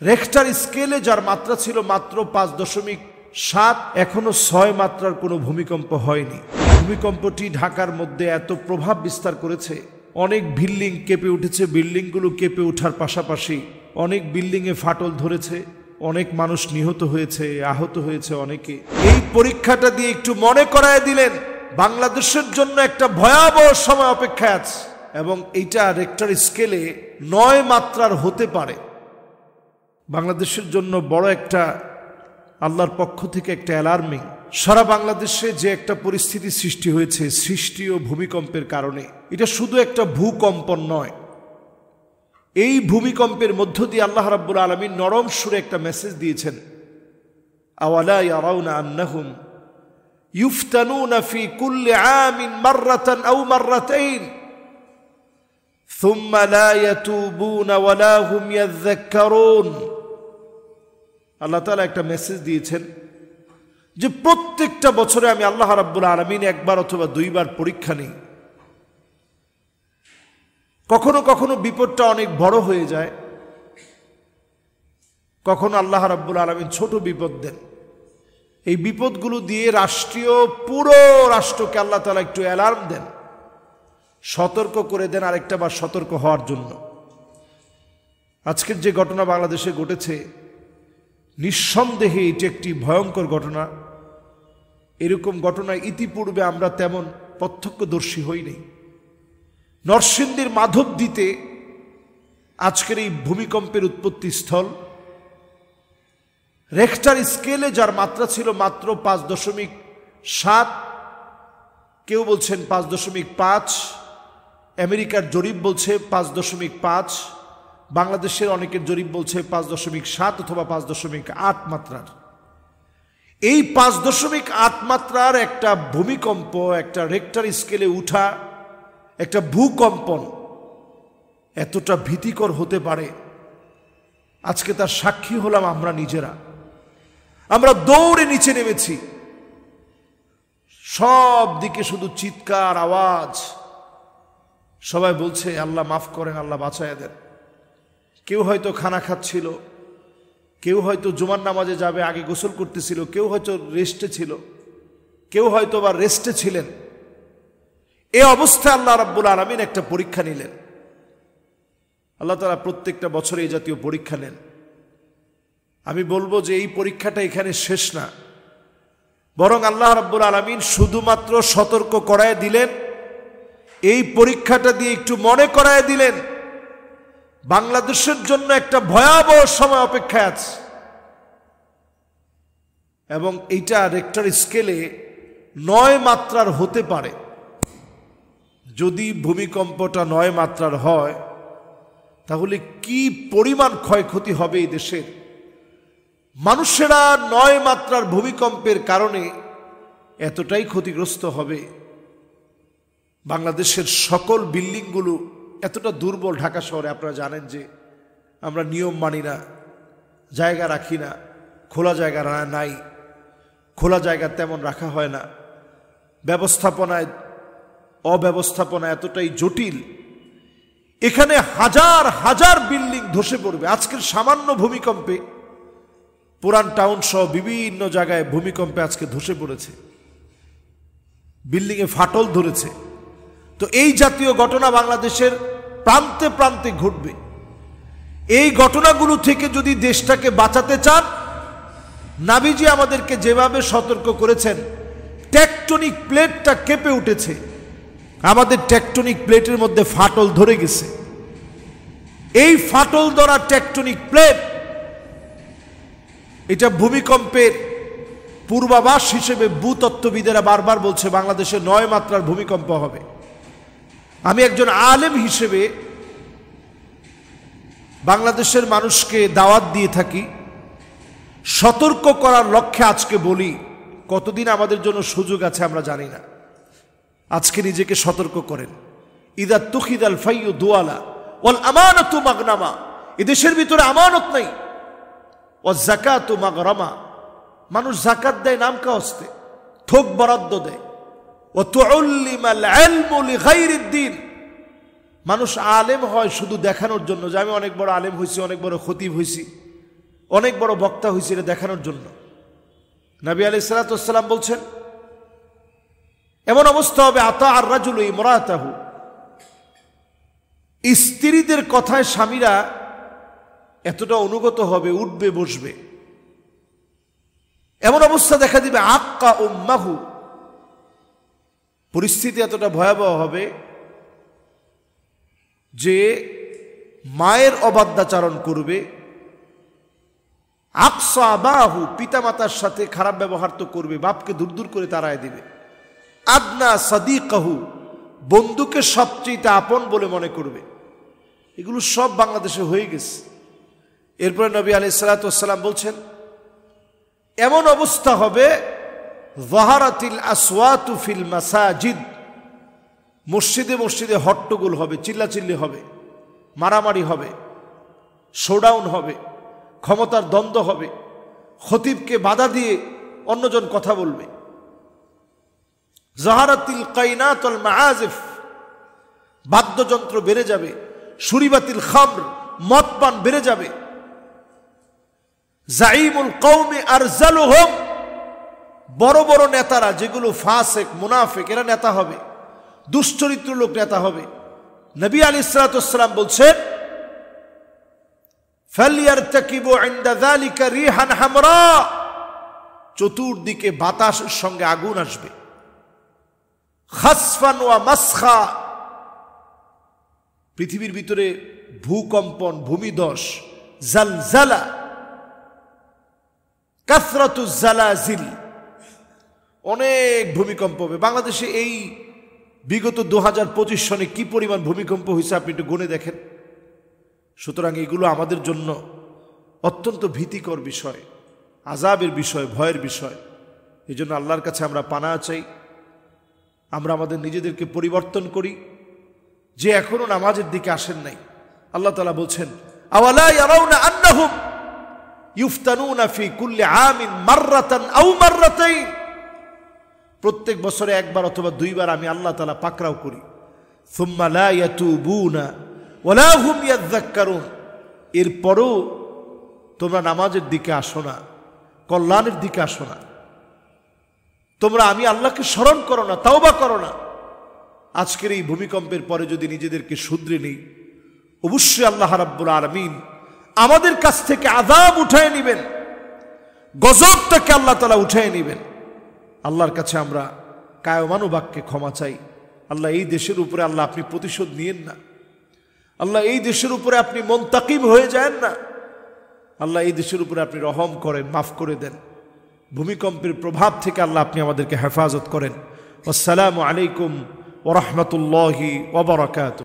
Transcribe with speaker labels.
Speaker 1: রেখটার স্কেলে যার মাত্রা ছিল মাত্র 5.7, এখনো 6 মাত্রার কোনো ভূমিকম্প হয়নি। ভূমিকম্পটি ঢাকার মধ্যে এত প্রভাব বিস্তার করেছে, অনেক বিল্ডিং কেঁপে উঠেছে। বিল্ডিংগুলো কেঁপে ওঠার পাশাপাশি অনেক বিল্ডিংয়ে ফাটল ধরেছে, অনেক মানুষ নিহত হয়েছে, আহত হয়েছে অনেকে। এই পরীক্ষাটা দিয়ে একটু মনে করায় দিলেন বাংলাদেশের জন্য একটা ভয়াবহ সময় অপেক্ষায় আছে, এবং এইটা রেক্টার স্কেলে 9 মাত্রার হতে পারে। বাংলাদেশের জন্য বড় একটা আল্লাহর পক্ষ থেকে একটা অ্যালার্মিং। সারা বাংলাদেশে যে একটা পরিস্থিতি সৃষ্টি হয়েছে সৃষ্টি ও ভূমিকম্পের কারণে, এটা শুধু একটা ভূকম্পন নয়। এই ভূমিকম্পের মধ্য দিয়ে আল্লাহ রাব্বুল আলামিন নরম সুরে একটা মেসেজ দিয়েছেন, আওয়ালা ইয়ারাউনা আন্নাহুম ইফতানুনা ফি কুল্লি আমিন মাররাতান আও মাররাতাইন সুম্মা লা ইয়াতুবুনা ওয়ালা হুম ইয়াযাক্কারুন। আল্লাহ তাআলা একটা মেসেজ দিয়েছেন যে প্রত্যেকটা বছরে আমি আল্লাহ রাব্বুল আলামিন একবার অথবা 2 বার পরীক্ষা নিই। কখনো কখনো বিপদটা অনেক বড় হয়ে যায়, কখনো আল্লাহ রাব্বুল আলামিন ছোট বিপদ দেন। এই বিপদগুলো দিয়ে পুরো রাষ্ট্রকে আল্লাহ তাআলা একটু অ্যালার্ম দেন, সতর্ক করে দেন আরেকটা বার সতর্ক হওয়ার জন্য। আজকের যে ঘটনা বাংলাদেশে ঘটেছে, নিঃসন্দেহে এটি একটি ভয়ঙ্কর ঘটনা। এরকম ঘটনায় ইতিপূর্বে আমরা তেমন প্রত্যক্ষদর্শী হইনি। নরসিংদীর মাধবদীতে আজকের এই ভূমিকম্পের উৎপত্তি স্থল। রেখটার স্কেলে যার মাত্রা ছিল মাত্র 5.7, কেউ বলছেন 5.5, আমেরিকার জরিপ বলছে 5.5, বাংলাদেশের অনেকের জরিপ বলছে 5.7 অথবা 5.8 মাত্রার। এই 5.8 মাত্রার একটা ভূমিকম্প, একটা রেক্টার স্কেলে উঠা একটা ভূকম্পন এতটা ভীতিকর হতে পারে, আজকে তার সাক্ষী হলাম আমরা নিজেরা। আমরা দৌড়ে নিচে নেমেছি, সব দিকে শুধু চিৎকার আওয়াজ। সবাই বলছে আল্লাহ মাফ করেন, আল্লাহ বাঁচায় দেন। কেউ হয়তো খানা খাচ্ছিল, কেউ হয়তো জুমার নামাজে যাবে, আগে গোসল করতেছিল, কেউ হয়তো রেস্টে ছিল, কেউ হয়তো বা রেস্টে ছিলেন। এই অবস্থায় আল্লাহ রাব্বুল আলামিন একটা পরীক্ষা নিলেন। আল্লাহ তাআলা প্রত্যেকটা বছরে এই জাতীয় পরীক্ষা নেন। আমি বলবো যে এই পরীক্ষাটা এখানে শেষ না, বরং আল্লাহ রাব্বুল আলামিন শুধুমাত্র সতর্ক করায় দিলেন। এই পরীক্ষাটা দিয়ে একটু মনে করায় দিলেন বাংলাদেশের জন্য একটা ভয়াবহ সময় অপেক্ষায় আছে, এবং এইটা রেক্টার স্কেলে 9 মাত্রার হতে পারে। যদি ভূমিকম্পটা 9 মাত্রার হয় তাহলে কি পরিমাণ ক্ষয়ক্ষতি হবে এই দেশের। মানুষেরা 9 মাত্রার ভূমিকম্পের কারণে এতটাই ক্ষতিগ্রস্ত হবে। বাংলাদেশের সকল বিল্ডিংগুলো এতটা দুর্বল। ঢাকা শহরে আপনারা জানেন যে আমরা নিয়ম মানি না, জায়গা রাখি না, খোলা জায়গা নাই, খোলা জায়গা তেমন রাখা হয় না, অব্যবস্থাপনা এতটাই জটিল। এখানে হাজার হাজার বিল্ডিং ধসে পড়বে আজকের সামান্য ভূমিকম্পে। পুরান টাউন সহ বিভিন্ন জায়গায় ভূমিকম্পে আজকে ধসে পড়েছে, বিল্ডিংয়ে ফাটল ধরেছে। তো এই জাতীয় ঘটনা বাংলাদেশের প্রান্তে প্রান্তে ঘটবে। এই ঘটনাগুলো থেকে যদি দেশটাকে বাঁচাতে চান, নবীজি আমাদেরকে যেভাবে সতর্ক করেছেন, টেকটনিক প্লেটটা কেঁপে উঠেছে, আমাদের টেকটনিক প্লেটের মধ্যে ফাটল ধরে গেছে। এই ফাটল ধরা টেকটনিক প্লেট, এটা ভূমিকম্পের পূর্বাভাস হিসেবে ভূতত্ত্ববিদেরা বারবার বলছে বাংলাদেশে 9 মাত্রার ভূমিকম্প হবে। আমি একজন আলেম হিসেবে বাংলাদেশের মানুষকে দাওয়াত দিয়ে থাকি, সতর্ক করার লক্ষ্যে আজকে বলি। কতদিন আমাদের জন্য সুযোগ আছে আমরা জানি না। আজকে নিজেকে সতর্ক করেন। ইদা তুখিদাল ফাইয়ু দুয়ালা ওয়াল আমানাতু মাগনামা, এদেশের ভিতরে আমানত নাই। ওয়াজ যাকাতু মাগরামা, মানুষ যাকাত দেয় নাম কাওয়াস্তে, থোক বরাদ্দ দেয়। ওয়া তুউল্লিমাল ইলমু লিগাইরিদ দ্বীন, মানুষ আলেম হয় শুধু দেখানোর জন্য যে আমি অনেক বড় আলেম হয়েছি, অনেক বড় খতিব হয়েছি, অনেক বড় বক্তা হয়েছে এটা দেখানোর জন্য। নবী আলাইহিস সালাতু ওয়াস সালাম বলছেন, এমন অবস্থা হবে আতা আর রাজুলু ইমরাতাহু, স্ত্রীদের কথায় স্বামীরা এতটা অনুগত হবে, উঠবে বসবে। এমন অবস্থা দেখা দিবে আক্কা উম্মাহু, পরিস্থিতি এতটা ভয়াবহ হবে যে মায়ের অবাধ্যাচরণ করবে। আকসা আবাহু, পিতামাতার সাথে খারাপ ব্যবহার তো করবে, বাপকে দূর দূর করে তাড়ায় দিবে। আদনা সাদিকাহু, বন্ধুকে সবচেয়ে আপন বলে মনে করবে। এগুলো সব বাংলাদেশে হয়ে গেছে। এরপরে নবী আলাইহিস সালাতু ওয়াস সালাম বলছেন, এমন অবস্থা হবে যাহারাতিল আসওয়াতু ফিল মাসাজিদ, মসজিদে মসজিদে হট্টগোল হবে, চিল্লাচিল্লি হবে, মারামারি হবে, শোডাউন হবে, ক্ষমতার দ্বন্দ্ব হবে, খতিবকে বাধা দিয়ে অন্যজন কথা বলবে। যাহারাতিল কাইনাত ওয়াল মাআজিফ, বাদ্যযন্ত্র বেড়ে যাবে। সুরিবাতিল খামর, মদ পান বেড়ে যাবে। জাইমুল কওমি আরজালুহুম, বড় বড় নেতারা যেগুলো ফাসিক মুনাফিক, এরা নেতা হবে, দুশ্চরিত্র লোক নেতা হবে। নবী আলাইহিস সালাতু ওয়াস সালাম বলছেন, ফালইয়ারতাকিবু ইনদা যালিকা রিহান হামরা, চতুর্দিকে বাতাসের সঙ্গে আগুন আসবে। খাসফান ওয়া মাসখা, পৃথিবীর ভিতরে ভূকম্পন, ভূমিধস, জালজালা, কাসরাতু জালাজিল, অনেক ভূমিকম্প হবে। বাংলাদেশে এই বিগত 2025 সনে কি পরিমাণ ভূমিকম্প হয়েছে আপনি একটু গুণে দেখেন। সুতরাং এগুলো আমাদের জন্য অত্যন্ত ভীতিকর বিষয়, আযাবের বিষয়, ভয়ের বিষয়। এই জন্য আল্লাহর কাছে আমরা পানাহ চাই, আমরা আমাদের নিজেদেরকে পরিবর্তন করি। যে এখনো নামাজের দিকে আসেন নাই, আল্লাহ তাআলা বলছেন, আওয়ালা ইয়ারাউনা আন্নাহুম ইফতানুনা ফি কুল্লি আমিন মাররাতান আও মাররাতাইন, প্রত্যেক বছরে একবার অথবা দুইবার আমি আল্লাহ তাআলা পাকড়াও করি। সুম্মা লা ইয়াতুবুনা ওয়ালা হুম ইয়াযাক্কারুন, এরপরও তোমরা নামাজের দিকে আসো না, কল্যাণের দিকে আসো না, তোমরা আমি আল্লাহকে স্মরণ করো না, তাওবা করো না। আজকের এই ভূমিকম্পের পরে যদি নিজেদেরকে শুধরে নিই, অবশ্যই আল্লাহ রাব্বুল আলামিন আমাদের কাছ থেকে আযাব উঠায় নেবেন, গজবটাকে আল্লাহ তাআলা উঠায় নেবেন। আল্লাহর কাছে আমরা কায়মানু বাক্যে ক্ষমা চাই। আল্লাহ এই দেশের উপরে আল্লাহ আপনি প্রতিশোধ নিয়েন না, আল্লাহ এই দেশের উপরে আপনি মুনতাকিম হয়ে যান না, আল্লাহ এই দেশের উপরে আপনি রহম করেন, মাফ করে দেন। ভূমিকম্পের প্রভাব থেকে আল্লাহ আপনি আমাদেরকে হেফাজত করেন। আসসালামু আলাইকুম ওয়া রাহমাতুল্লাহি ওয়া বারাকাতুহু।